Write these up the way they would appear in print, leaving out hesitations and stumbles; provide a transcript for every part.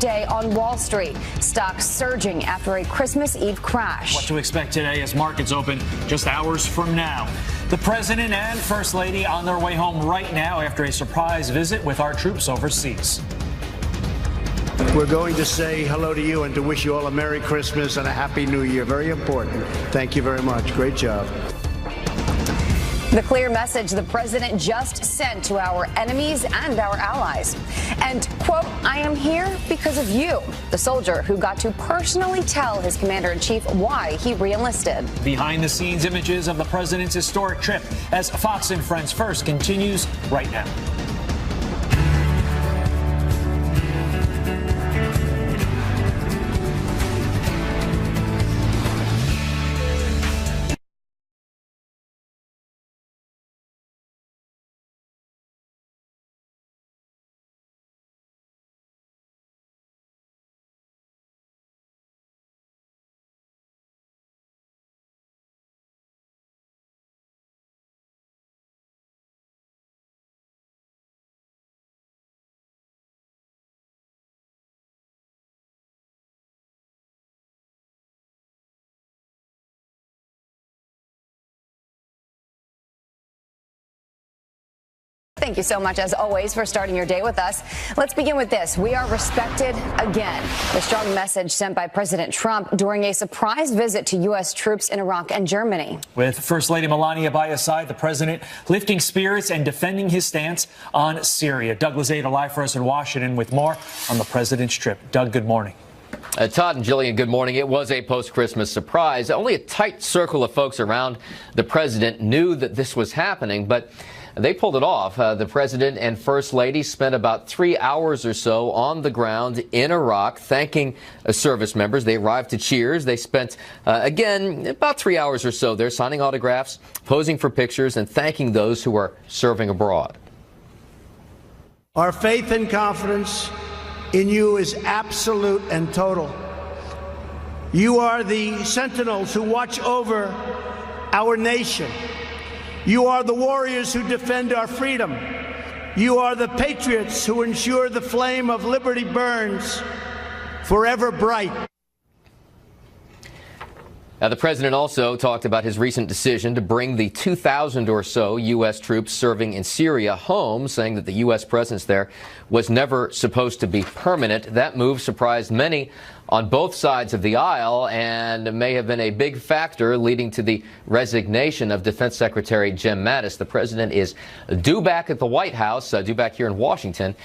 day on Wall Street. Stocks surging after a Christmas Eve crash. What to expect today as markets open just hours from now. The president and first lady on their way home right now after a surprise visit with our troops overseas. We're going to say hello to you and to wish you all a Merry Christmas and a Happy New Year. Very important. Thank you very much. Great job. The clear message the president just sent to our enemies and our allies. And, quote, I am here because of you, the soldier who got to personally tell his commander-in-chief why he re-enlisted. Behind-the-scenes images of the president's historic trip as Fox and Friends First continues right now. Thank you so much, as always, for starting your day with us. Let's begin with this. We are respected again. The strong message sent by President Trump during a surprise visit to U.S. troops in Iraq and Germany. With First Lady Melania by his side, the president lifting spirits and defending his stance on Syria. Doug Lozada live for us in Washington with more on the president's trip. Doug, good morning. Todd and Jillian, good morning. It was a post-Christmas surprise. Only a tight circle of folks around the president knew that this was happening, but they pulled it off. The president and first lady spent about 3 hours or so on the ground in Iraq thanking service members. They arrived to cheers. They spent, again, about 3 hours or so there signing autographs, posing for pictures, and thanking those who are serving abroad. Our faith and confidence in you is absolute and total. You are the sentinels who watch over our nation. You are the warriors who defend our freedom. You are the patriots who ensure the flame of liberty burns forever bright. Now, the president also talked about his recent decision to bring the 2,000 or so U.S. troops serving in Syria home, saying that the U.S. presence there was never supposed to be permanent. That move surprised many on both sides of the aisle and may have been a big factor leading to the resignation of Defense Secretary Jim Mattis. The president is due back at the White House, due back here in Washington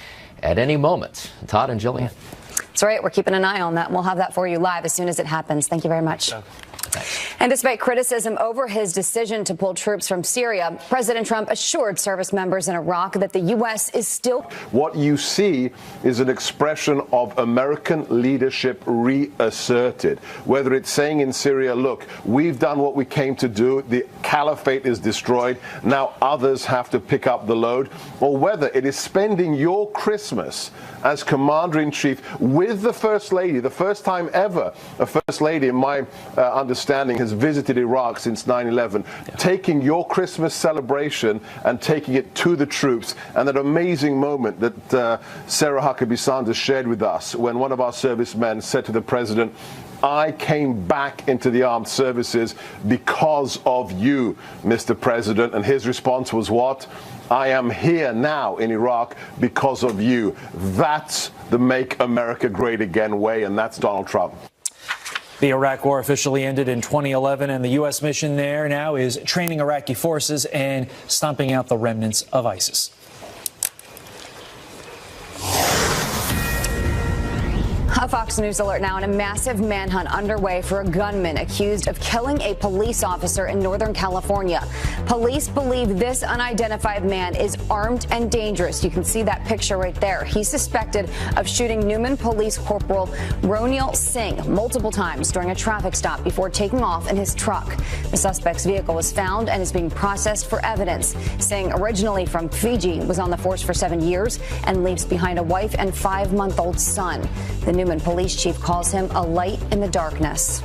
at any moment. Todd and Jillian. That's right. We're keeping an eye on that. We'll have that for you live as soon as it happens. Thank you very much. And despite criticism over his decision to pull troops from Syria, President Trump assured service members in Iraq that the U.S. is still. What you see is an expression of American leadership reasserted, whether it's saying in Syria, look, we've done what we came to do. The caliphate is destroyed. Now others have to pick up the load, or whether it is spending your Christmas as commander-in-chief with the First Lady, the first time ever a First Lady, in my understanding, has visited Iraq since 9/11, taking your Christmas celebration and taking it to the troops. And that amazing moment that Sarah Huckabee Sanders shared with us when one of our servicemen said to the president, I came back into the armed services because of you, Mr. President. And his response was what? I am here now in Iraq because of you. That's the Make America Great Again way, and that's Donald Trump. The Iraq War officially ended in 2011, and the U.S. mission there now is training Iraqi forces and stomping out the remnants of ISIS. A Fox News alert now, and a massive manhunt underway for a gunman accused of killing a police officer in Northern California. Police believe this unidentified man is armed and dangerous. You can see that picture right there. He's suspected of shooting Newman Police Corporal Ronil Singh multiple times during a traffic stop before taking off in his truck. The suspect's vehicle was found and is being processed for evidence. Singh, originally from Fiji, was on the force for 7 years and leaves behind a wife and 5-month-old son. The Newman police chief calls him a light in the darkness.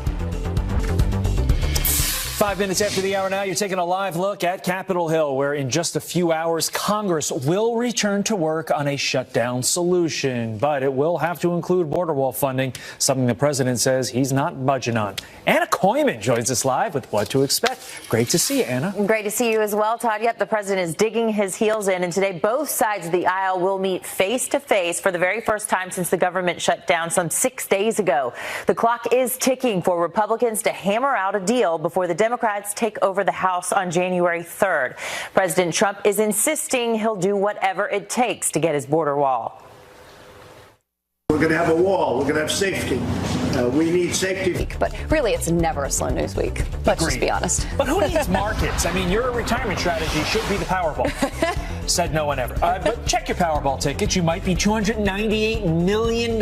5 minutes after the hour now, you're taking a live look at Capitol Hill, where in just a few hours, Congress will return to work on a shutdown solution. But it will have to include border wall funding, something the president says he's not budging on. Anna Koyman joins us live with what to expect. Great to see you, Anna. Great to see you as well, Todd. Yep, the president is digging his heels in, and today both sides of the aisle will meet face to face for the very first time since the government shut down some 6 days ago. The clock is ticking for Republicans to hammer out a deal before the Democrats take over the House on January 3rd. President Trump is insisting he'll do whatever it takes to get his border wall. We're going to have a wall. We're going to have safety. We need safety. But really, it's never a slow news week. Let's just be honest. But who needs markets? I mean, your retirement strategy should be the Powerball. Said no one ever. But check your Powerball tickets. You might be $298 million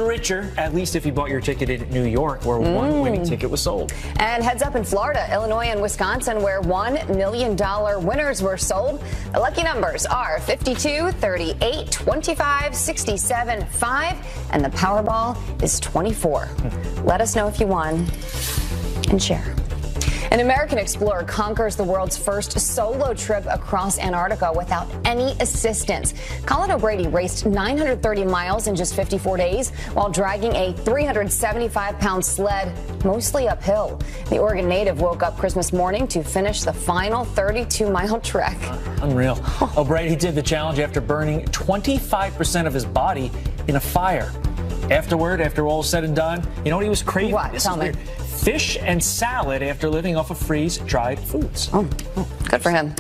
richer, at least if you bought your ticket in New York, where one winning ticket was sold. And heads up in Florida, Illinois, and Wisconsin, where $1 million winners were sold. The lucky numbers are 52, 38, 25, 67, 5, and the Powerball is 24. Let us know if you won and share. An American explorer conquers the world's first solo trip across Antarctica without any assistance. Colin O'Brady raced 930 miles in just 54 days while dragging a 375-pound sled, mostly uphill. The Oregon native woke up Christmas morning to finish the final 32-mile trek. Unreal. O'Brady did the challenge after burning 25% of his body in a fire. Afterward, after all was said and done, you know what he was craving? What? Tell me. Fish and salad after living off of freeze-dried foods. Oh, good for him.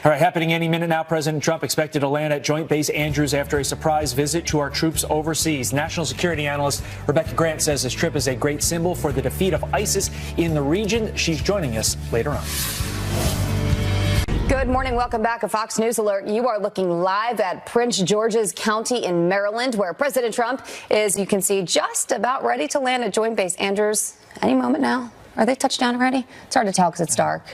All right, happening any minute now, President Trump expected to land at Joint Base Andrews after a surprise visit to our troops overseas. National security analyst Rebecca Grant says this trip is a great symbol for the defeat of ISIS in the region. She's joining us later on. Good morning. Welcome back. A Fox News alert. You are looking live at Prince George's County in Maryland, where President Trump is, you can see, just about ready to land at Joint Base Andrews any moment now. Are they touched down already? It's hard to tell because it's dark.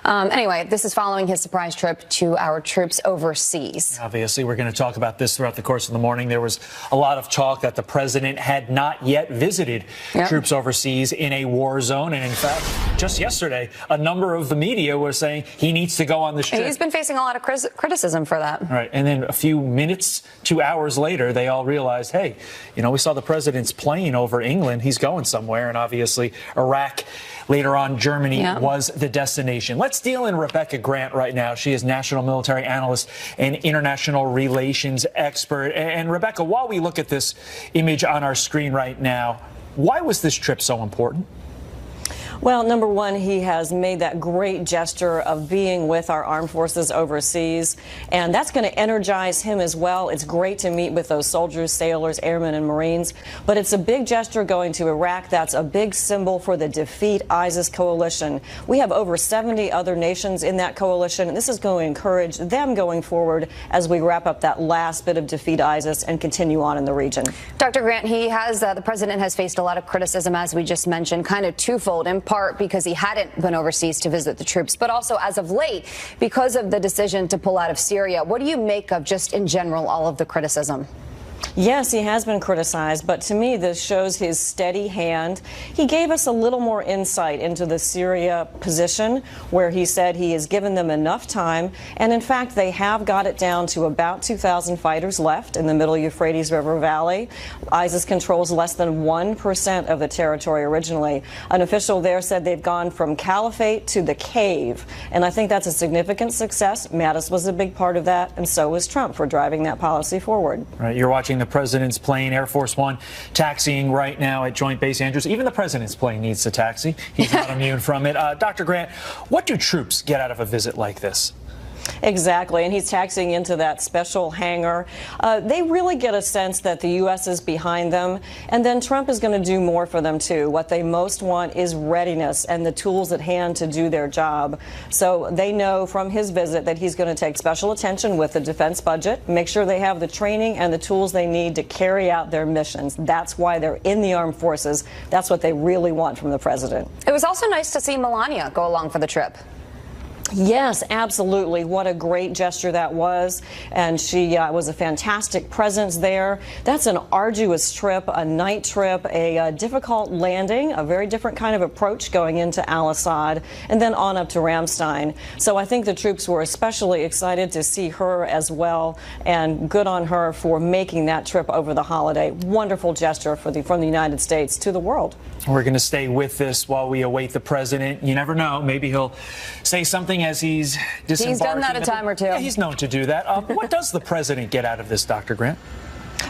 Anyway, this is following his surprise trip to our troops overseas. Obviously, we're going to talk about this throughout the course of the morning. There was a lot of talk that the president had not yet visited troops overseas in a war zone. And in fact, just yesterday, a number of the media were saying he needs to go on this trip. He's been facing a lot of criticism for that. Right. And then a few minutes, 2 hours later, they all realized, hey, you know, we saw the president's plane over England. He's going somewhere. And obviously, Iraq. Later on, Germany was the destination. Let's deal in Rebecca Grant right now. She is national military analyst and international relations expert. And Rebecca, while we look at this image on our screen right now, why was this trip so important? Well, number one, he has made that great gesture of being with our armed forces overseas, and that's going to energize him as well. It's great to meet with those soldiers, sailors, airmen, and Marines, but it's a big gesture going to Iraq. That's a big symbol for the Defeat ISIS coalition. We have over 70 other nations in that coalition, and this is going to encourage them going forward as we wrap up that last bit of Defeat ISIS and continue on in the region. Dr. Grant, the president has faced a lot of criticism, as we just mentioned, kind of twofold, in part because he hadn't been overseas to visit the troops, but also as of late because of the decision to pull out of Syria. What do you make of, just in general, all of the criticism? Yes, he has been criticized, but to me this shows his steady hand. He gave us a little more insight into the Syria position, where he said he has given them enough time, and in fact they have got it down to about 2,000 fighters left in the middle Euphrates River Valley. ISIS controls less than 1% of the territory originally. An official there said they've gone from caliphate to the cave, and I think that's a significant success. Mattis was a big part of that, and so was Trump for driving that policy forward. Right, you're watching the president's plane, Air Force One, taxiing right now at Joint Base Andrews. Even the president's plane needs to taxi. He's not immune from it. Dr. Grant, what do troops get out of a visit like this? Exactly, and he's taxiing into that special hangar. They really get a sense that the U.S. is behind them, and then Trump is going to do more for them, too. What they most want is readiness and the tools at hand to do their job. So they know from his visit that he's going to take special attention with the defense budget, make sure they have the training and the tools they need to carry out their missions. That's why they're in the armed forces. That's what they really want from the president. It was also nice to see Melania go along for the trip. Yes, absolutely. What a great gesture that was. And she was a fantastic presence there. That's an arduous trip, a night trip, a difficult landing, a very different kind of approach going into Al-Assad, and then on up to Ramstein. So I think the troops were especially excited to see her as well, and good on her for making that trip over the holiday. Wonderful gesture from the United States to the world. We're going to stay with this while we await the president. You never know. Maybe he'll say something as he's disembarking. He's done that a time or two. Yeah, he's known to do that. What does the president get out of this, Dr. Grant?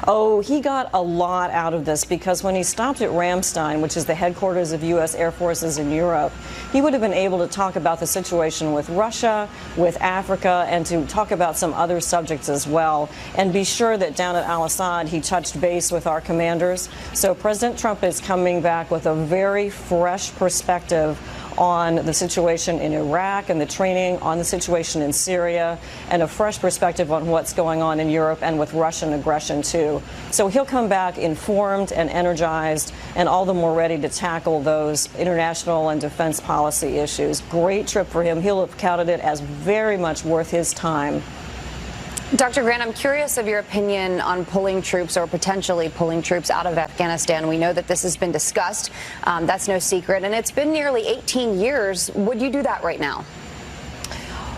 Oh, he got a lot out of this, because when he stopped at Ramstein, which is the headquarters of U.S. Air Forces in Europe, he would have been able to talk about the situation with Russia, with Africa, and to talk about some other subjects as well. And be sure that down at Al-Assad, he touched base with our commanders. So President Trump is coming back with a very fresh perspective on the situation in Iraq and the training, on the situation in Syria, and a fresh perspective on what's going on in Europe and with Russian aggression, too. So he'll come back informed and energized, and all the more ready to tackle those international and defense policy issues. Great trip for him. He'll have counted it as very much worth his time. Dr. Grant, I'm curious of your opinion on pulling troops, or potentially pulling troops out of Afghanistan. We know that this has been discussed. That's no secret. And it's been nearly 18 years. Would you do that right now?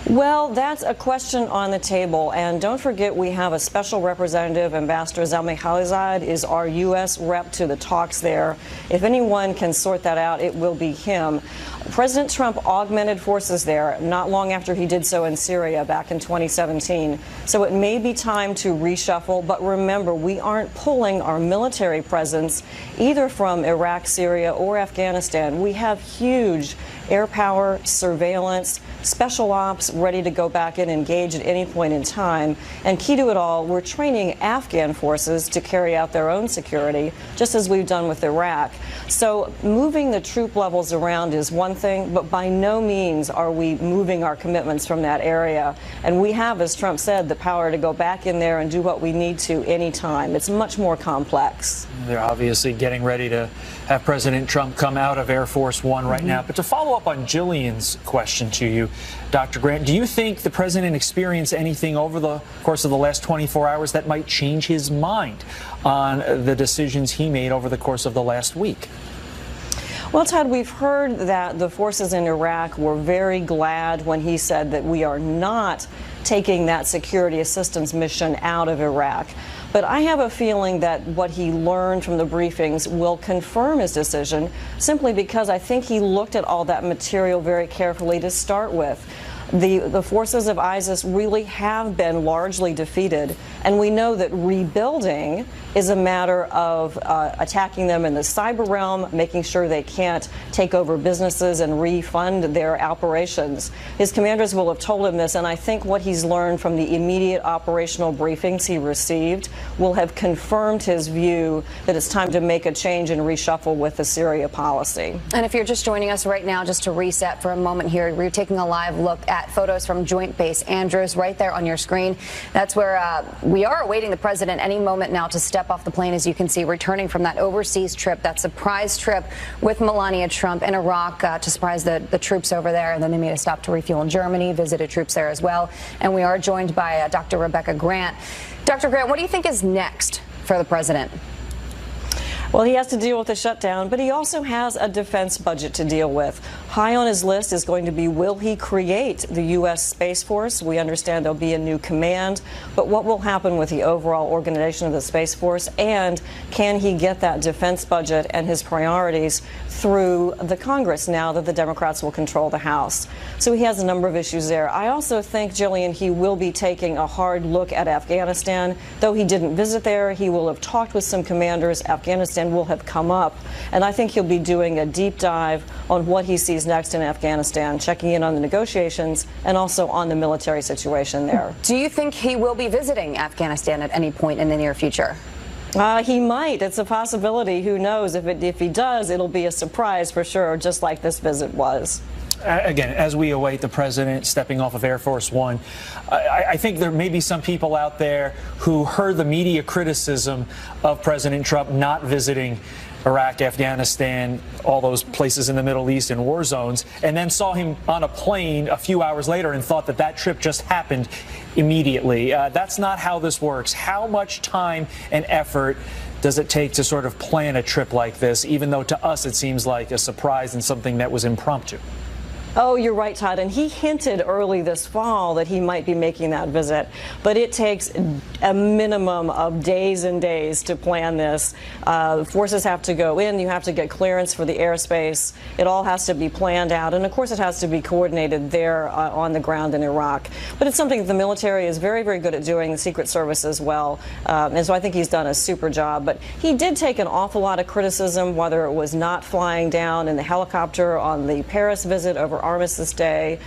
Well, that's a question on the table. And don't forget, we have a special representative, Ambassador Zalmay Khalilzad, is our U.S. rep to the talks there. If anyone can sort that out, it will be him. President Trump augmented forces there not long after he did so in Syria back in 2017. So it may be time to reshuffle. But remember, we aren't pulling our military presence either from Iraq, Syria, or Afghanistan. We have huge air power, surveillance, special ops ready to go back and engage at any point in time. And key to it all, we're training Afghan forces to carry out their own security, just as we've done with Iraq. So moving the troop levels around is one thing, but by no means are we moving our commitments from that area. And we have, as Trump said, the power to go back in there and do what we need to anytime. It's much more complex. They're obviously getting ready to have President Trump come out of Air Force One right now. But to follow up on Jillian's question to you, Dr. Grant, do you think the president experienced anything over the course of the last 24 hours that might change his mind on the decisions he made over the course of the last week? Well, Todd, we've heard that the forces in Iraq were very glad when he said that we are not taking that security assistance mission out of Iraq. But I have a feeling that what he learned from the briefings will confirm his decision, simply because I think he looked at all that material very carefully to start with. The forces of ISIS really have been largely defeated, and we know that rebuilding is a matter of attacking them in the cyber realm, making sure they can't take over businesses and refund their operations. His commanders will have told him this, and I think what he's learned from the immediate operational briefings he received will have confirmed his view that it's time to make a change and reshuffle with the Syria policy. And if you're just joining us right now, just to reset for a moment here, we're taking a live look at photos from Joint Base Andrews right there on your screen. That's where we are awaiting the president any moment now to step off the plane, as you can see, returning from that overseas trip, that surprise trip with Melania Trump in Iraq to surprise the troops over there. And then they made a stop to refuel in Germany, visited troops there as well. And we are joined by Dr. Rebecca Grant. Dr. Grant, what do you think is next for the president? Well, he has to deal with the shutdown, but he also has a defense budget to deal with. High on his list is going to be, will he create the U.S. Space Force? We understand there'll be a new command, but what will happen with the overall organization of the Space Force? And can he get that defense budget and his priorities through the Congress now that the Democrats will control the House? So he has a number of issues there. I also think, Jillian, he will be taking a hard look at Afghanistan. Though he didn't visit there, he will have talked with some commanders. Afghanistan will have come up, and I think he'll be doing a deep dive on what he sees next in Afghanistan, checking in on the negotiations and also on the military situation there. Do you think he will be visiting Afghanistan at any point in the near future? He might. It's a possibility. Who knows? If he does, it'll be a surprise for sure, just like this visit was. again, as we await the president stepping off of Air Force One, I think there may be some people out there who heard the media criticism of President Trump not visiting Iraq, Afghanistan, all those places in the Middle East and war zones, and then saw him on a plane a few hours later and thought that that trip just happened immediately. That's not how this works. How much time and effort does it take to sort of plan a trip like this, even though to us it seems like a surprise and something that was impromptu? Oh, you're right, Todd. And he hinted early this fall that he might be making that visit. But it takes a minimum of days and days to plan this. Forces have to go in. You have to get clearance for the airspace. It all has to be planned out. And, of course, it has to be coordinated there on the ground in Iraq. But it's something that the military is very, very good at doing, the Secret Service as well. And so I think he's done a super job. But he did take an awful lot of criticism, whether it was not flying down in the helicopter on the Paris visit over Armistice Day.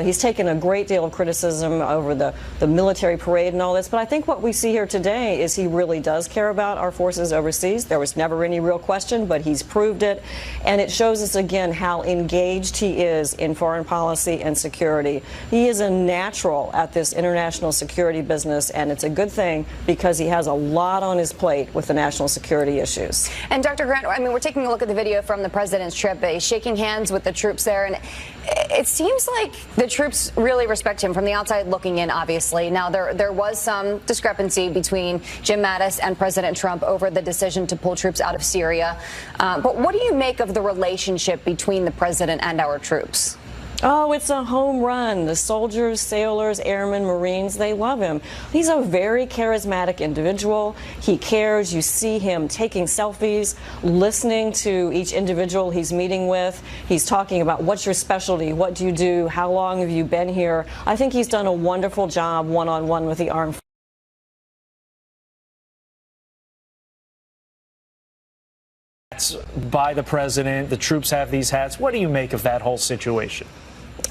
He's taken a great deal of criticism over the military parade and all this, but I think what we see here today is he really does care about our forces overseas. There was never any real question, but he's proved it, and it shows us again how engaged he is in foreign policy and security. He is a natural at this international security business, and it's a good thing because he has a lot on his plate with the national security issues. And Dr. Grant, I mean, we're taking a look at the video from the president's trip. He's shaking hands with the troops there, and it seems like the troops really respect him from the outside looking in, obviously. Now, there was some discrepancy between Jim Mattis and President Trump over the decision to pull troops out of Syria. But what do you make of the relationship between the president and our troops? Oh, it's a home run. The soldiers, sailors, airmen, Marines, they love him. He's a very charismatic individual. He cares. You see him taking selfies, listening to each individual he's meeting with. He's talking about what's your specialty, what do you do, how long have you been here. I think he's done a wonderful job one-on-one with the armed forces. By the president, the troops have these hats. What do you make of that whole situation?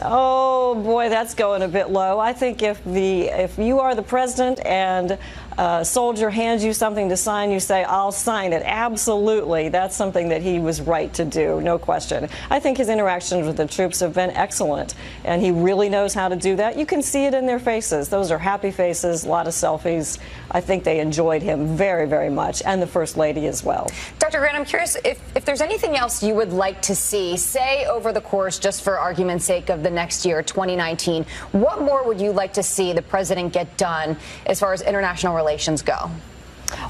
Oh boy, that's going a bit low. I think if you are the president and a soldier hands you something to sign, you say, I'll sign it. Absolutely. That's something that he was right to do, no question. I think his interactions with the troops have been excellent, and he really knows how to do that. You can see it in their faces. Those are happy faces, a lot of selfies. I think they enjoyed him very, very much, and the First Lady as well. Dr. Grant, I'm curious if there's anything else you would like to see, say over the course, just for argument's sake, of the next year, 2019, what more would you like to see the president get done as far as international relations go?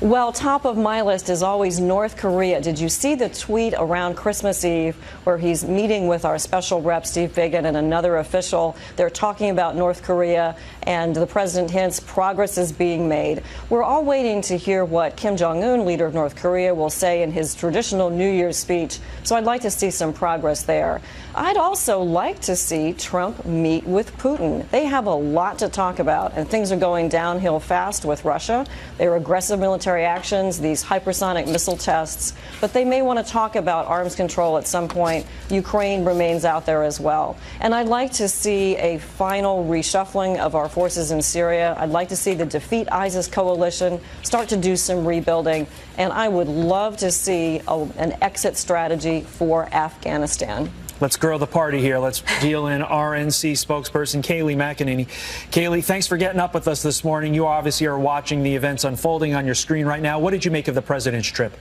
Well, top of my list is always North Korea. Did you see the tweet around Christmas Eve where he's meeting with our special rep, Steve Biegun, and another official? They're talking about North Korea, and the president hints progress is being made. We're all waiting to hear what Kim Jong-un, leader of North Korea, will say in his traditional New Year's speech, so I'd like to see some progress there. I'd also like to see Trump meet with Putin. They have a lot to talk about, and things are going downhill fast with Russia. Their aggressive military actions, these hypersonic missile tests, but they may want to talk about arms control at some point. Ukraine remains out there as well. And I'd like to see a final reshuffling of our forces in Syria. I'd like to see the Defeat ISIS coalition start to do some rebuilding, and I would love to see an exit strategy for Afghanistan. Let's grow the party here. Let's deal in RNC spokesperson Kayleigh McEnany. Kayleigh, thanks for getting up with us this morning. You obviously are watching the events unfolding on your screen right now. What did you make of the president's trip?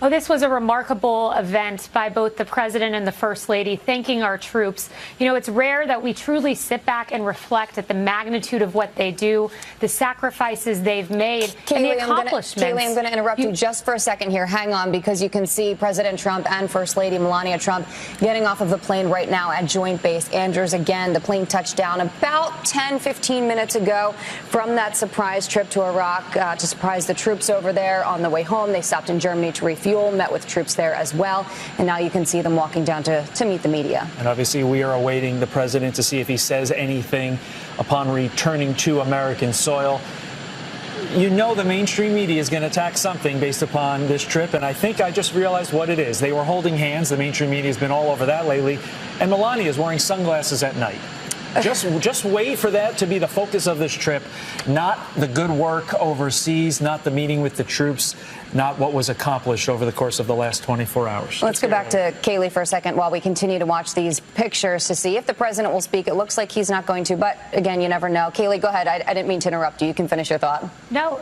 Oh, this was a remarkable event by both the president and the first lady, thanking our troops. You know, it's rare that we truly sit back and reflect at the magnitude of what they do, the sacrifices they've made, and the accomplishments. Kayleigh, I'm going to interrupt you just for a second here. Hang on, because you can see President Trump and First Lady Melania Trump getting off of the plane right now at Joint Base Andrews. Again, the plane touched down about 10, 15 minutes ago from that surprise trip to Iraq to surprise the troops over there. On the way home, they stopped in Germany to refuel. Met with troops there as well, and now you can see them walking down to meet the media. And obviously we are awaiting the president to see if he says anything upon returning to American soil. You know the mainstream media is going to attack something based upon this trip, and I think I just realized what it is. They were holding hands. The mainstream media has been all over that lately, and Melania is wearing sunglasses at night. Just wait for that to be the focus of this trip, not the good work overseas, not the meeting with the troops, not what was accomplished over the course of the last 24 hours. Let's go back to Kayleigh for a second while we continue to watch these pictures to see if the president will speak. It looks like he's not going to, but again, you never know. Kayleigh, go ahead. I didn't mean to interrupt you. You can finish your thought. No,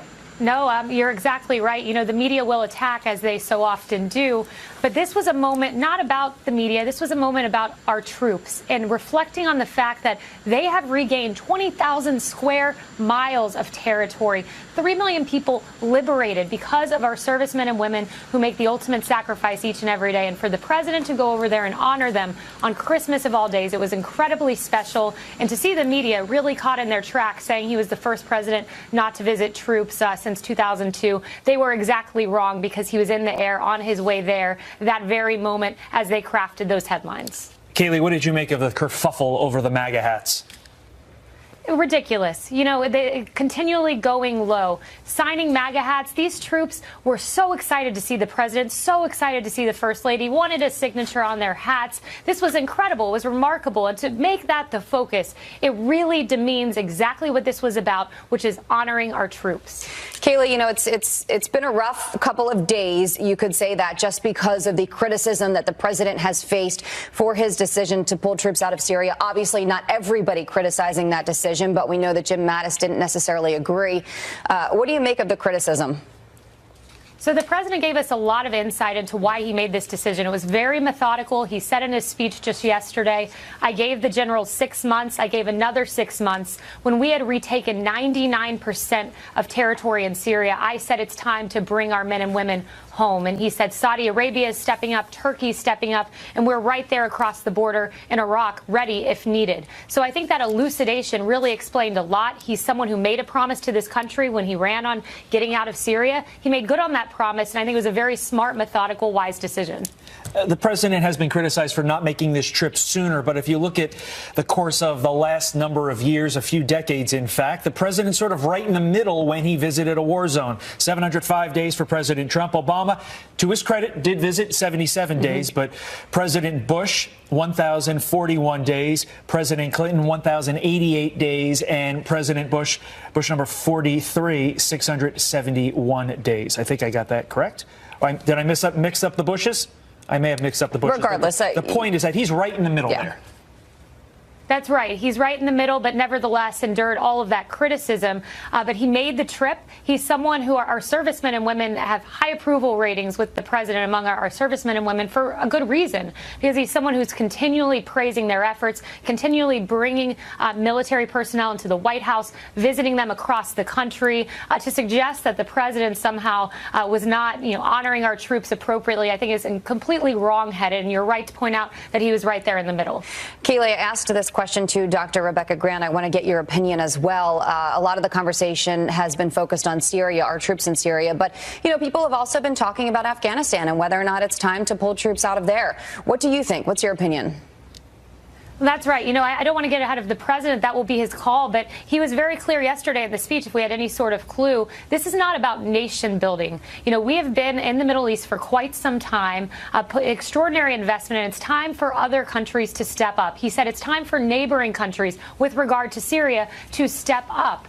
you're exactly right. You know, the media will attack, as they so often do. But this was a moment not about the media. This was a moment about our troops and reflecting on the fact that they have regained 20,000 square miles of territory. 3 million people liberated because of our servicemen and women who make the ultimate sacrifice each and every day. And for the president to go over there and honor them on Christmas of all days, it was incredibly special. And to see the media really caught in their tracks saying he was the first president not to visit troops since 2002, they were exactly wrong because he was in the air on his way there that very moment as they crafted those headlines. Kayleigh, what did you make of the kerfuffle over the MAGA hats? Ridiculous. You know, they continually going low, signing MAGA hats. These troops were so excited to see the president, so excited to see the first lady, wanted a signature on their hats. This was incredible. It was remarkable. And to make that the focus, it really demeans exactly what this was about, which is honoring our troops. Kayleigh, you know, it's been a rough couple of days. You could say that just because of the criticism that the president has faced for his decision to pull troops out of Syria. Obviously, not everybody criticizing that decision, but we know that Jim Mattis didn't necessarily agree. What do you make of the criticism? So the president gave us a lot of insight into why he made this decision. It was very methodical. He said in his speech just yesterday, I gave the general 6 months. I gave another 6 months. When we had retaken 99% of territory in Syria, I said it's time to bring our men and women home. And he said Saudi Arabia is stepping up, Turkey is stepping up, and we're right there across the border in Iraq, ready if needed. So I think that elucidation really explained a lot. He's someone who made a promise to this country when he ran on getting out of Syria. He made good on that promise, and I think it was a very smart, methodical, wise decision. The president has been criticized for not making this trip sooner, but if you look at the course of the last number of years, a few decades, in fact, the president's sort of right in the middle when he visited a war zone. 705 days for President Trump. Obama, to his credit, did visit 77 days, but President Bush, 1,041 days, President Clinton, 1,088 days, and President Bush number 43, 671 days. I think I got that correct. Did I mix up the Bushes? I may have mixed up the Bushes. Regardless, the point is that he's right in the middle there. That's right. He's right in the middle, but nevertheless endured all of that criticism. But he made the trip. He's someone who our servicemen and women have high approval ratings with the president among our servicemen and women for a good reason, because he's someone who's continually praising their efforts, continually bringing military personnel into the White House, visiting them across the country. To suggest that the president somehow was not, honoring our troops appropriately, I think is completely wrong-headed. And you're right to point out that he was right there in the middle. Kayleigh, I asked this question to Dr. Rebecca Grant. I want to get your opinion as well. A lot of the conversation has been focused on Syria, our troops in Syria. But, people have also been talking about Afghanistan and whether or not it's time to pull troops out of there. What do you think? What's your opinion? That's right. I don't want to get ahead of the president. That will be his call. But he was very clear yesterday in the speech, if we had any sort of clue, this is not about nation building. We have been in the Middle East for quite some time, put extraordinary investment, and it's time for other countries to step up. He said it's time for neighboring countries with regard to Syria to step up.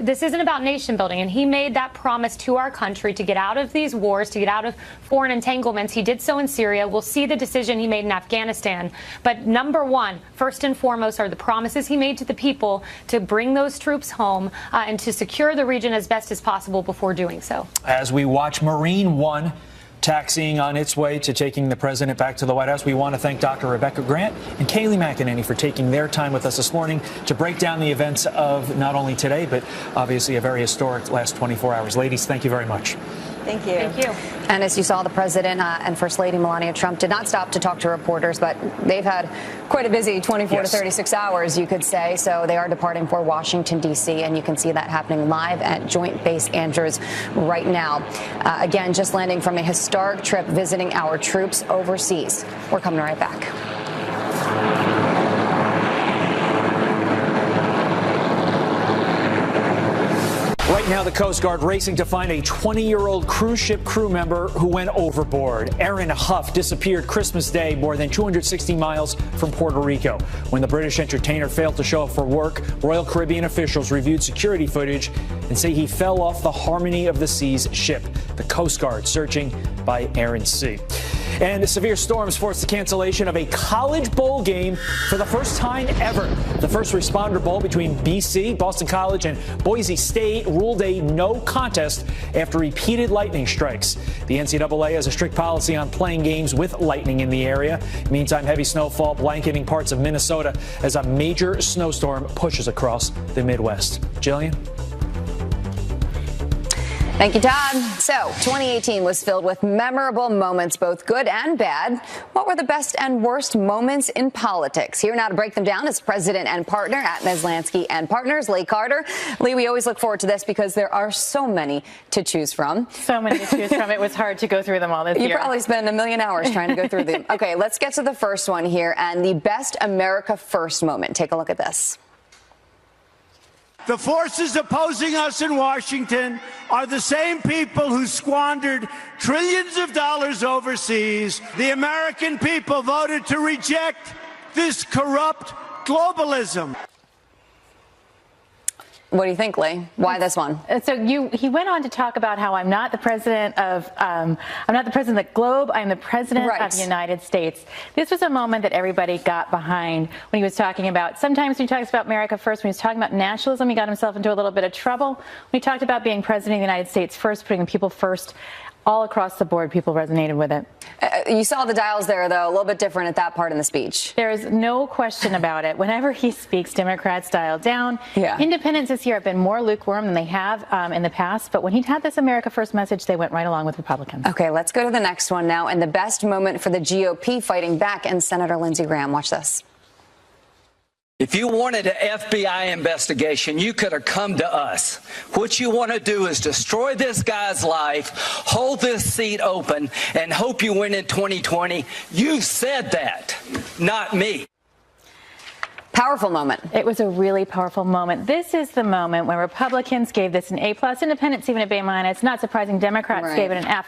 This isn't about nation building. And he made that promise to our country to get out of these wars, to get out of foreign entanglements. He did so in Syria. We'll see the decision he made in Afghanistan. But number one, first and foremost, are the promises he made to the people to bring those troops home and to secure the region as best as possible before doing so. As we watch Marine One taxiing on its way to taking the president back to the White House, we want to thank Dr. Rebecca Grant and Kayleigh McEnany for taking their time with us this morning to break down the events of not only today, but obviously a very historic last 24 hours. Ladies, thank you very much. Thank you. Thank you. And as you saw, the president and First Lady Melania Trump did not stop to talk to reporters, but they've had quite a busy 24 to 36 hours, you could say. So they are departing for Washington, D.C., and you can see that happening live at Joint Base Andrews right now. Again, just landing from a historic trip visiting our troops overseas. We're coming right back. Right Right now, the Coast Guard racing to find a 20-year-old cruise ship crew member who went overboard. Aaron Huff disappeared Christmas Day more than 260 miles from Puerto Rico. When the British entertainer failed to show up for work, Royal Caribbean officials reviewed security footage and say he fell off the Harmony of the Seas ship. The Coast Guard searching by Air and Sea. And severe storms forced the cancellation of a college bowl game for the first time ever. The First Responder Bowl between BC, Boston College, and Boise State ruled a no contest after repeated lightning strikes. The NCAA has a strict policy on playing games with lightning in the area. Meantime, heavy snowfall blanketing parts of Minnesota as a major snowstorm pushes across the Midwest. Jillian? Thank you, Todd. So, 2018 was filled with memorable moments, both good and bad. What were the best and worst moments in politics? Here now to break them down is president and partner at Meslansky and Partners, Lee Carter. Lee, we always look forward to this because there are so many to choose from. So many to choose from. It was hard to go through them all this year. You probably spent a million hours trying to go through them. Okay, let's get to the first one here and the best America First moment. Take a look at this. The forces opposing us in Washington are the same people who squandered trillions of dollars overseas. The American people voted to reject this corrupt globalism. What do you think, Lee? Why this one? So he went on to talk about how I'm not the president of the globe. I'm the president of the United States. This was a moment that everybody got behind when he was talking about. Sometimes when he talks about America first, when he was talking about nationalism, he got himself into a little bit of trouble. When he talked about being president of the United States first, putting people first, all across the board, people resonated with it. You saw the dials there, though, a little bit different at that part in the speech. There is no question about it. Whenever he speaks, Democrats dial down. Yeah. Independents this year have been more lukewarm than they have in the past. But when he had this America First message, they went right along with Republicans. Okay, let's go to the next one now. And the best moment for the GOP fighting back and Senator Lindsey Graham. Watch this. If you wanted an FBI investigation, you could have come to us. What you want to do is destroy this guy's life, hold this seat open, and hope you win in 2020. You said that, not me. Powerful moment. It was a really powerful moment. This is the moment when Republicans gave this an A+, independents even a B-. Not surprising, Democrats gave it an F.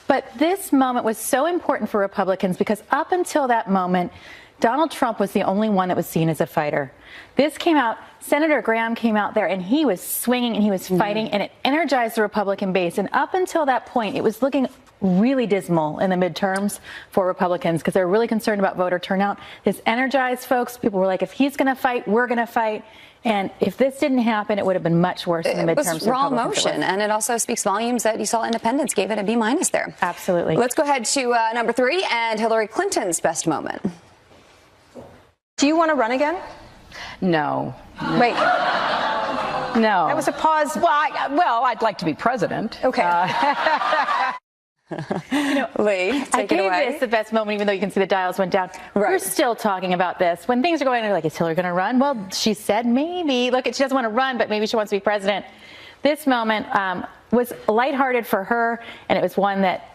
But this moment was so important for Republicans because up until that moment, Donald Trump was the only one that was seen as a fighter. This came out, Senator Graham came out there and he was swinging and he was fighting and it energized the Republican base. And up until that point, it was looking really dismal in the midterms for Republicans because they were really concerned about voter turnout. This energized folks. People were like, if he's going to fight, we're going to fight. And if this didn't happen, it would have been much worse in the midterms. It was raw emotion, and it also speaks volumes that you saw independents gave it a B- there. Absolutely. Let's go ahead to number 3 and Hillary Clinton's best moment. Do you want to run again? No. Wait. No. That was a pause. Well, I'd like to be president. Okay. Lee, take it away. I gave this the best moment, even though you can see the dials went down. We're still talking about this. When things are going, like, is Hillary going to run? Well, she said maybe. Look, she doesn't want to run, but maybe she wants to be president. This moment was lighthearted for her, and it was one that,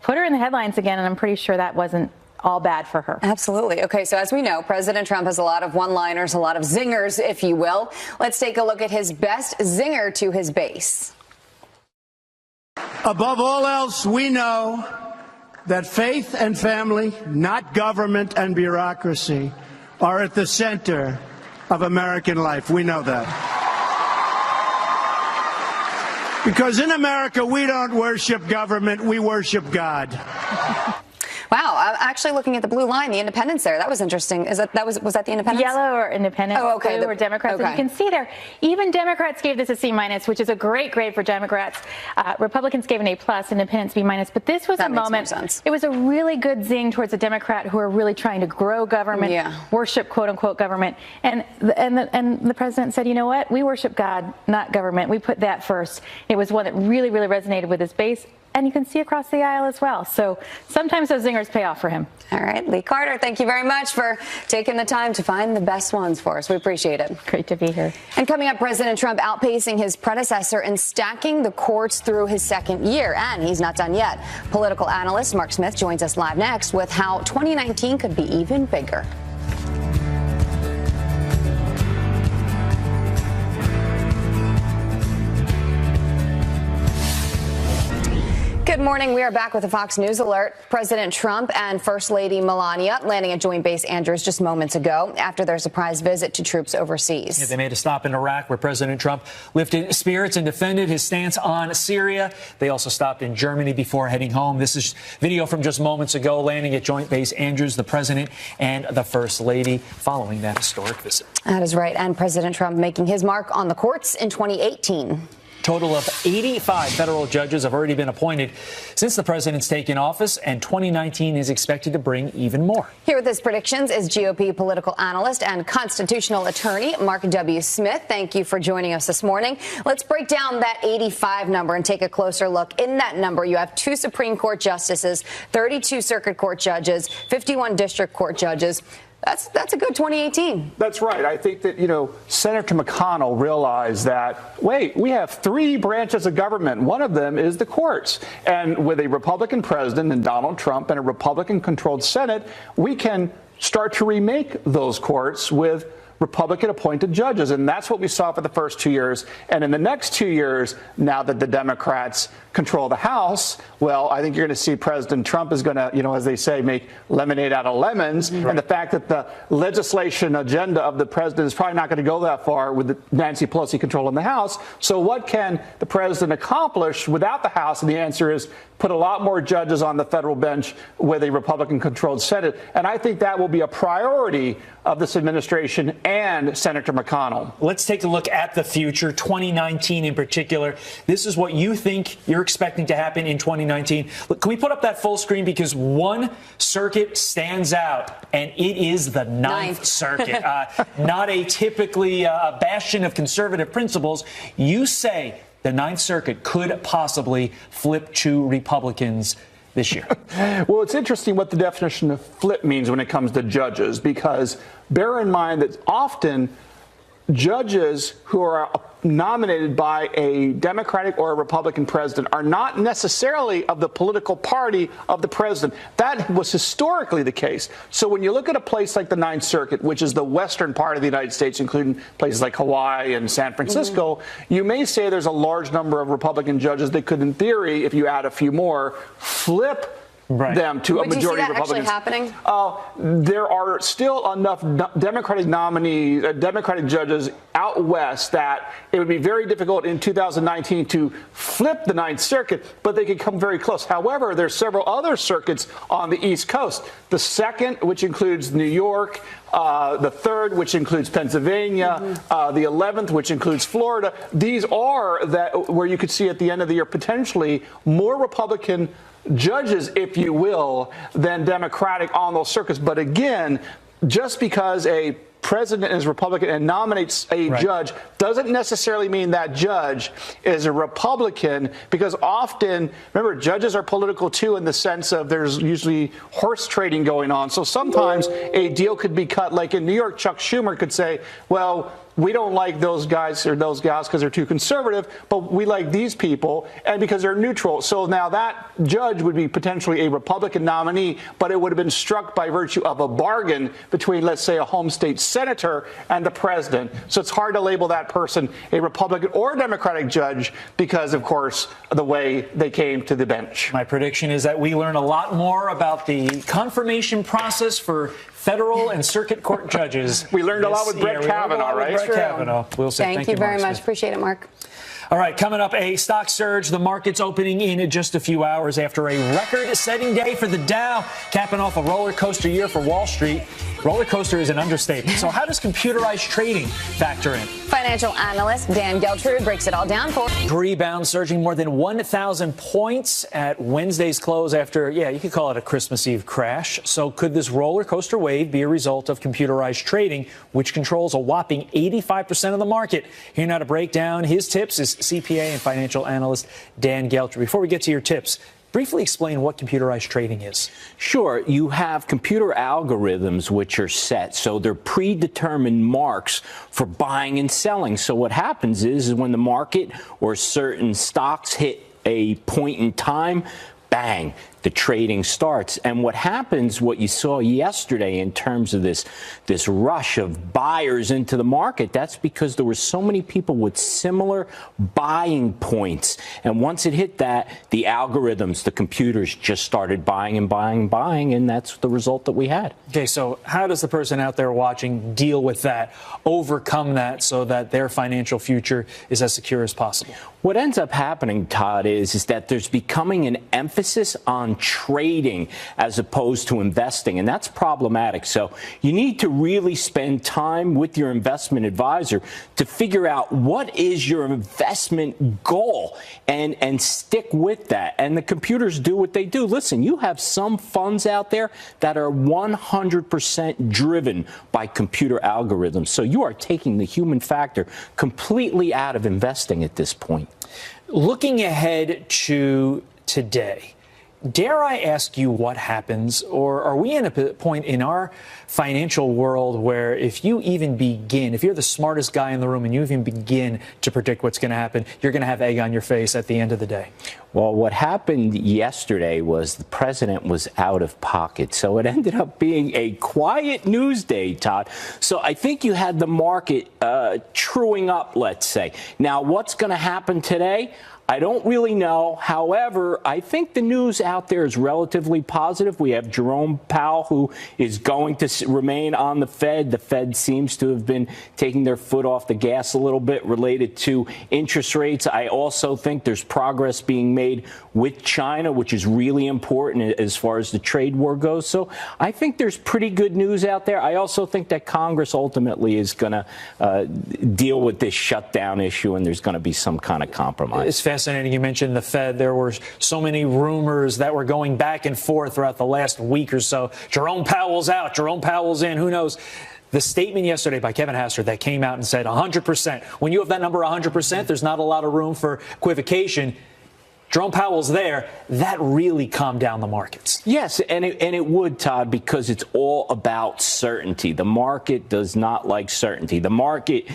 put her in the headlines again, and I'm pretty sure that wasn't all bad for her. Absolutely. Okay, so as we know, President Trump has a lot of one-liners, a lot of zingers, if you will. Let's take a look at his best zinger to his base. Above all else, we know that faith and family, not government and bureaucracy, are at the center of American life. We know that. Because in America, we don't worship government, we worship God. Wow, I'm actually looking at the blue line, the independents there. That was interesting. Was that the independents? Yellow or independents, okay. Blue or Democrats. Okay. And you can see there, even Democrats gave this a C-, which is a great grade for Democrats. Republicans gave an A+, independents B-. But this was that a moment. Sense. It was a really good zing towards a Democrat who are really trying to grow government, worship quote unquote government. And the president said, you know what? We worship God, not government. We put that first. It was one that really, really resonated with his base. And you can see across the aisle as well. So sometimes those zingers pay off for him. All right, Lee Carter, thank you very much for taking the time to find the best ones for us. We appreciate it. Great to be here. And coming up, President Trump outpacing his predecessor and stacking the courts through his second year. And he's not done yet. Political analyst Mark Smith joins us live next with how 2019 could be even bigger. Good morning. We are back with a Fox News alert. President Trump and First Lady Melania landing at Joint Base Andrews just moments ago after their surprise visit to troops overseas. Yeah, they made a stop in Iraq where President Trump lifted spirits and defended his stance on Syria. They also stopped in Germany before heading home. This is video from just moments ago, landing at Joint Base Andrews, the president and the First Lady following that historic visit. That is right. And President Trump making his mark on the courts in 2018. Total of 85 federal judges have already been appointed since the president's taken office, and 2019 is expected to bring even more. Here with his predictions is GOP political analyst and constitutional attorney Mark W. Smith. Thank you for joining us this morning. Let's break down that 85 number and take a closer look. In that number, you have 2 Supreme Court justices, 32 Circuit Court judges, 51 District Court judges. That's a good 2018. That's right. I think that, Senator McConnell realized that, wait, we have 3 branches of government. One of them is the courts. And with a Republican president and Donald Trump and a Republican-controlled Senate, we can start to remake those courts with Republican-appointed judges. And that's what we saw for the first 2 years. And in the next 2 years, now that the Democrats control the House, well, I think you're going to see President Trump is going to, as they say, make lemonade out of lemons. Right. And the fact that the legislation agenda of the president is probably not going to go that far with Nancy Pelosi controlling the House. So what can the president accomplish without the House? And the answer is put a lot more judges on the federal bench with a Republican-controlled Senate. And I think that will be a priority of this administration and Senator McConnell. Let's take a look at the future, 2019 in particular. This is what you think you're expecting to happen in 2019. Look, can we put up that full screen? Because one circuit stands out, and it is the Ninth Circuit. Not a typically a bastion of conservative principles. You say the Ninth Circuit could possibly flip to Republicans this year. Well, it's interesting what the definition of flip means when it comes to judges, because bear in mind that often judges who are nominated by a Democratic or a Republican president are not necessarily of the political party of the president. That was historically the case. So when you look at a place like the Ninth Circuit, which is the western part of the United States, including places like Hawaii and San Francisco, you may say there's a large number of Republican judges that could, in theory, if you add a few more, flip them to a majority of Republicans. Actually happening? There are still enough Democratic nominees, Democratic judges out west that it would be very difficult in 2019 to flip the Ninth Circuit, but they could come very close. However, there's several other circuits on the East Coast. The second, which includes New York, the third, which includes Pennsylvania, the 11th, which includes Florida. These are that where you could see at the end of the year potentially more Republican judges, if you will, than Democratic on those circuits. But again, just because a president is Republican and nominates a judge doesn't necessarily mean that judge is a Republican, because often, remember, judges are political too, in the sense of there's usually horse trading going on. So sometimes a deal could be cut. Like in New York, Chuck Schumer could say, well, we don't like those guys or those gals because they're too conservative, but we like these people, and because they're neutral. So now that judge would be potentially a Republican nominee, but it would have been struck by virtue of a bargain between, let's say, a home state senator and the president. So it's hard to label that person a Republican or a Democratic judge because, of course, the way they came to the bench. My prediction is that we learn a lot more about the confirmation process for federal and circuit court judges. We learned a lot with Brett Kavanaugh, right? Brett Kavanaugh. We'll say thank you very much. Appreciate it, Mark. All right, coming up, a stock surge. The market's opening in just a few hours after a record-setting day for the Dow, capping off a roller coaster year for Wall Street. Roller coaster is an understatement. So how does computerized trading factor in? Financial analyst Dan Geltrude breaks it all down for us. Rebound surging more than 1,000 points at Wednesday's close after, you could call it a Christmas Eve crash. So could this roller coaster wave be a result of computerized trading, which controls a whopping 85% of the market? Here now to break down his tips is CPA and financial analyst Dan Geltrude. Before we get to your tips, briefly explain what computerized trading is. Sure. You have computer algorithms which are set. So they're predetermined marks for buying and selling. So what happens is when the market or certain stocks hit a point in time, bang, the trading starts. And what happens, what you saw yesterday in terms of this rush of buyers into the market, that's because there were so many people with similar buying points. And once it hit that, the algorithms, the computers just started buying and buying and buying, and that's the result that we had. Okay, so how does the person out there watching deal with that, overcome that so that their financial future is as secure as possible? What ends up happening, Todd, is that there's becoming an emphasis on trading as opposed to investing, and that's problematic. So you need to really spend time with your investment advisor to figure out what is your investment goal and stick with that. And the computers do what they do. Listen, you have some funds out there that are 100% driven by computer algorithms. So you are taking the human factor completely out of investing at this point. Looking ahead to today, dare I ask you what happens, or are we in a point in our financial world where if you're the smartest guy in the room and you even begin to predict what's going to happen, you're going to have egg on your face at the end of the day? Well, what happened yesterday was the president was out of pocket. So it ended up being a quiet news day, Todd. So I think you had the market truing up, let's say. Now, what's going to happen today? I don't really know. However, I think the news out there is relatively positive. We have Jerome Powell, who is going to remain on the Fed. The Fed seems to have been taking their foot off the gas a little bit related to interest rates. I also think there's progress being made with China, which is really important as far as the trade war goes. So I think there's pretty good news out there. I also think that Congress ultimately is going to deal with this shutdown issue, and there's going to be some kind of compromise. It's fascinating. You mentioned the Fed. There were so many rumors that were going back and forth throughout the last week or so. Jerome Powell's out. Jerome Powell's in. Who knows? The statement yesterday by Kevin Hastert that came out and said 100%. When you have that number 100%, there's not a lot of room for equivocation. Jerome Powell's there. That really calmed down the markets. Yes, and it would, Todd, because it's all about certainty. The market does not like certainty. The market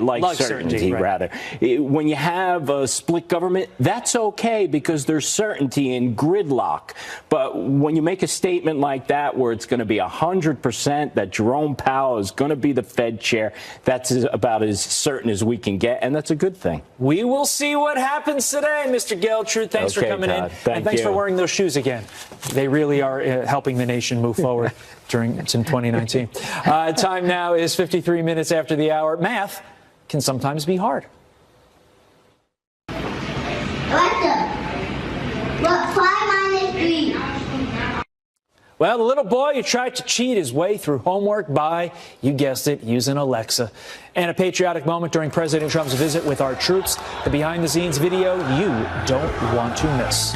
likes certainty, right? Rather. When you have a split government, that's okay because there's certainty in gridlock. But when you make a statement like that where it's going to be 100% that Jerome Powell is going to be the Fed chair, that's about as certain as we can get, and that's a good thing. We will see what happens today, Mr. Geltrude. Thanks for coming in. And thanks for wearing those shoes again. They really are helping the nation move forward in 2019. Time now is 53 minutes after the hour. Math can sometimes be hard. Alexa, what's 5 minus 3? Well, the little boy who tried to cheat his way through homework by, you guessed it, using Alexa. And a patriotic moment during President Trump's visit with our troops. The behind-the-scenes video you don't want to miss.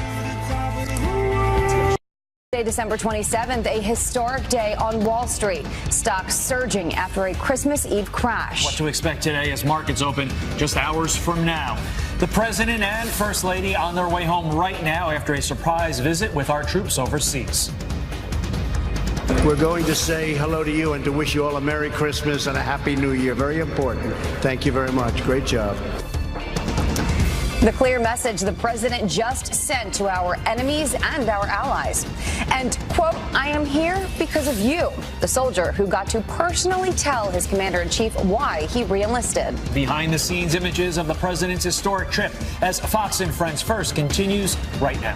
December 27th, a historic day on Wall Street. Stocks surging after a Christmas Eve crash. What to expect today as markets open just hours from now. The president and first lady on their way home right now after a surprise visit with our troops overseas. We're going to say hello to you and to wish you all a Merry Christmas and a Happy New Year. Very important. Thank you very much. Great job. The clear message the president just sent to our enemies and our allies. And, quote, I am here because of you, the soldier who got to personally tell his commander-in-chief why he reenlisted. Behind-the-scenes images of the president's historic trip as Fox and Friends First continues right now.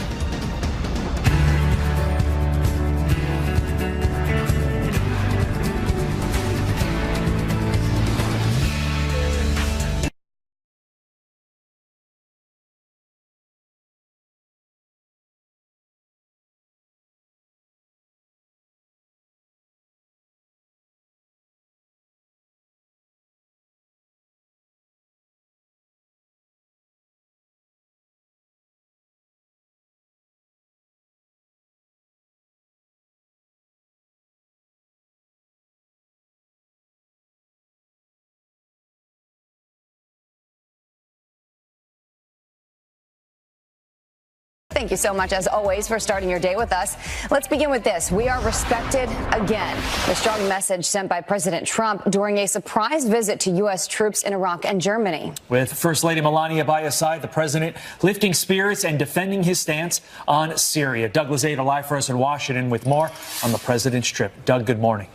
Thank you so much, as always, for starting your day with us. Let's begin with this. We are respected again. The strong message sent by President Trump during a surprise visit to U.S. troops in Iraq and Germany. With First Lady Melania by his side, the president lifting spirits and defending his stance on Syria. Doug Lozada live for us in Washington with more on the president's trip. Doug, good morning.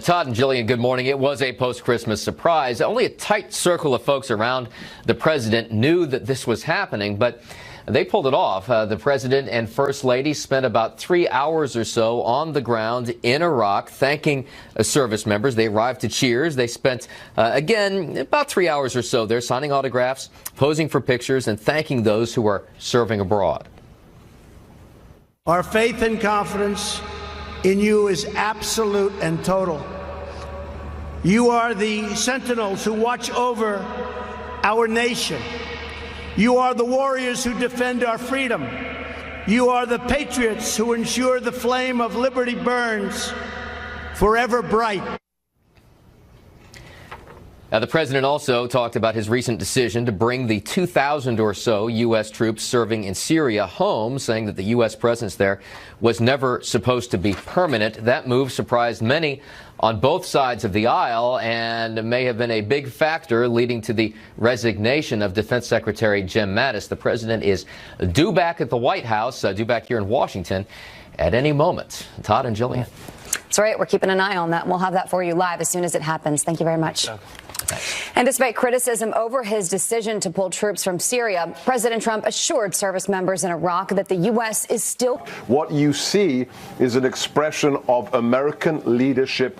Todd and Jillian, good morning. It was a post-Christmas surprise. Only a tight circle of folks around the president knew that this was happening, but they pulled it off. The president and first lady spent about 3 hours or so on the ground in Iraq thanking service members. They arrived to cheers. They spent, again, about 3 hours or so there signing autographs, posing for pictures, and thanking those who are serving abroad. Our faith and confidence in you is absolute and total. You are the sentinels who watch over our nation. You are the warriors who defend our freedom. You are the patriots who ensure the flame of liberty burns forever bright. Now, the president also talked about his recent decision to bring the 2,000 or so U.S. troops serving in Syria home, saying that the U.S. presence there was never supposed to be permanent. That move surprised many on both sides of the aisle and may have been a big factor leading to the resignation of Defense Secretary Jim Mattis. The president is due back at the White House, due back here in Washington at any moment. Todd and Jillian. That's right. We're keeping an eye on that. We'll have that for you live as soon as it happens. Thank you very much. And despite criticism over his decision to pull troops from Syria, President Trump assured service members in Iraq that the U.S. is still. What you see is an expression of American leadership